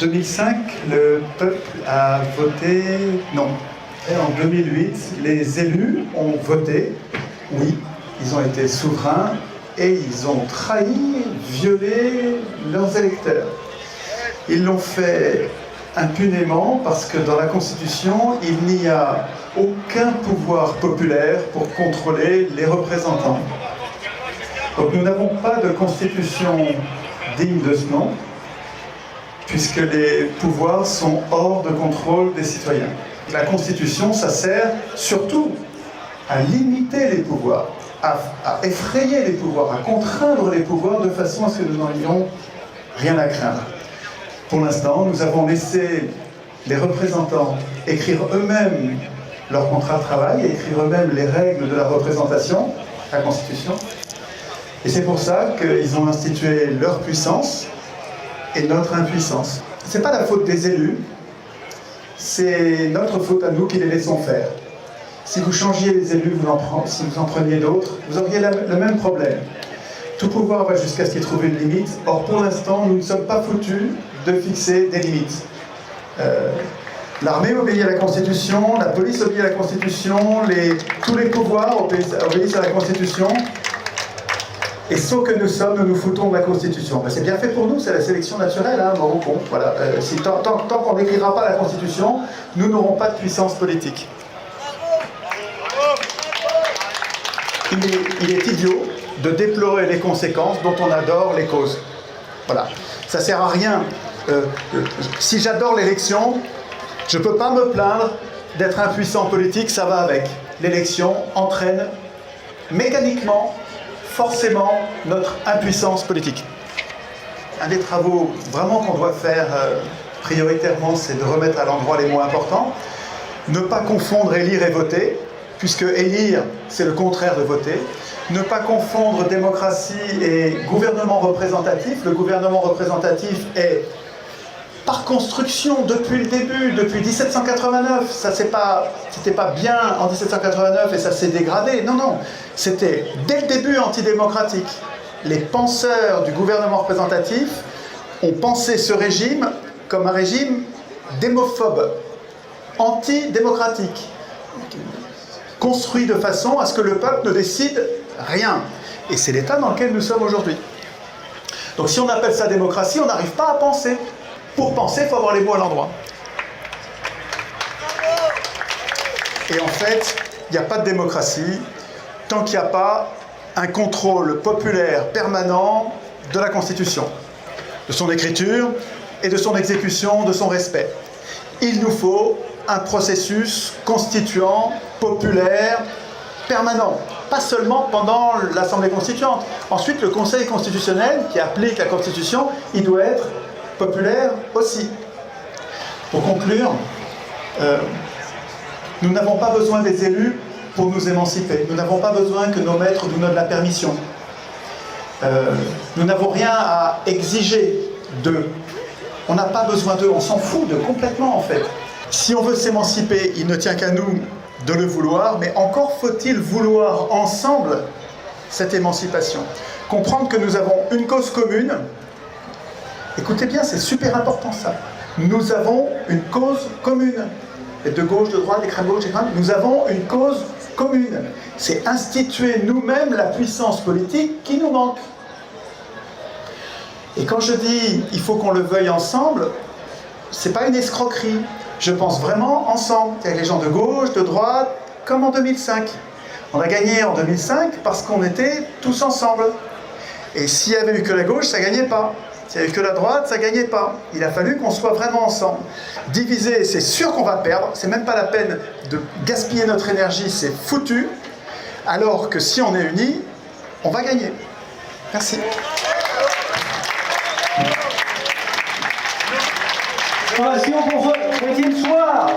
2005, le peuple a voté non. Et en 2008, les élus ont voté oui. Ils ont été souverains et ils ont trahi, violé leurs électeurs. Ils l'ont fait impunément parce que dans la Constitution, il n'y a aucun pouvoir populaire pour contrôler les représentants. Donc nous n'avons pas de constitution digne de ce nom, puisque les pouvoirs sont hors de contrôle des citoyens. La Constitution, ça sert surtout à limiter les pouvoirs, à effrayer les pouvoirs, à contraindre les pouvoirs de façon à ce que nous n'ayons rien à craindre. Pour l'instant, nous avons laissé les représentants écrire eux-mêmes leur contrat de travail et écrire eux-mêmes les règles de la représentation, la Constitution. Et c'est pour ça qu'ils ont institué leur puissance et notre impuissance. Ce n'est pas la faute des élus, c'est notre faute à nous qui les laissons faire. Si vous changiez les élus, si vous en preniez d'autres, vous auriez le même problème. Tout pouvoir va jusqu'à ce qu'il trouve une limite. Or, pour l'instant, nous ne sommes pas foutus de fixer des limites. L'armée obéit à la Constitution, la police obéit à la Constitution, tous les pouvoirs obéissent à la Constitution. Et sauf que nous sommes, nous nous foutons de la Constitution. Ben, c'est bien fait pour nous, c'est la sélection naturelle, hein, mort ou con. Voilà. Tant qu'on n'écrira pas la Constitution, nous n'aurons pas de puissance politique. Il est idiot de déplorer les conséquences dont on adore les causes. Voilà. Ça ne sert à rien. Si j'adore l'élection, je ne peux pas me plaindre d'être impuissant politique, ça va avec. L'élection entraîne mécaniquement, forcément, notre impuissance politique. Un des travaux vraiment qu'on doit faire prioritairement, c'est de remettre à l'endroit les mots importants. Ne pas confondre élire et voter, puisque élire, c'est le contraire de voter. Ne pas confondre démocratie et gouvernement représentatif. Le gouvernement représentatif est, par construction, depuis le début, depuis 1789, ça c'était pas bien en 1789 et ça s'est dégradé. Non, non, c'était dès le début antidémocratique. Les penseurs du gouvernement représentatif ont pensé ce régime comme un régime démophobe, antidémocratique, construit de façon à ce que le peuple ne décide rien. Et c'est l'état dans lequel nous sommes aujourd'hui. Donc si on appelle ça démocratie, on n'arrive pas à penser. Pour penser, il faut avoir les mots à l'endroit. Et en fait, il n'y a pas de démocratie tant qu'il n'y a pas un contrôle populaire permanent de la Constitution, de son écriture et de son exécution, de son respect. Il nous faut un processus constituant, populaire, permanent. Pas seulement pendant l'Assemblée constituante. Ensuite, le Conseil constitutionnel, qui applique la Constitution, il doit être populaire aussi. Pour conclure, nous n'avons pas besoin des élus pour nous émanciper. Nous n'avons pas besoin que nos maîtres nous donnent la permission. Nous n'avons rien à exiger d'eux. On n'a pas besoin d'eux, on s'en fout d'eux complètement en fait. Si on veut s'émanciper, il ne tient qu'à nous de le vouloir, mais encore faut-il vouloir ensemble cette émancipation. Comprendre que nous avons une cause commune. Écoutez bien, c'est super important ça. Nous avons une cause commune. Et de gauche, de droite, d'extrême gauche, d'extrême droite, nous avons une cause commune. C'est instituer nous-mêmes la puissance politique qui nous manque. Et quand je dis il faut qu'on le veuille ensemble, c'est pas une escroquerie. Je pense vraiment ensemble, avec les gens de gauche, de droite, comme en 2005. On a gagné en 2005 parce qu'on était tous ensemble. Et s'il n'y avait eu que la gauche, ça ne gagnait pas. S'il n'y avait eu que la droite, ça ne gagnait pas. Il a fallu qu'on soit vraiment ensemble. Diviser, c'est sûr qu'on va perdre. C'est même pas la peine de gaspiller notre énergie, c'est foutu. Alors que si on est unis, on va gagner. Merci. Formation pour Étienne Soir.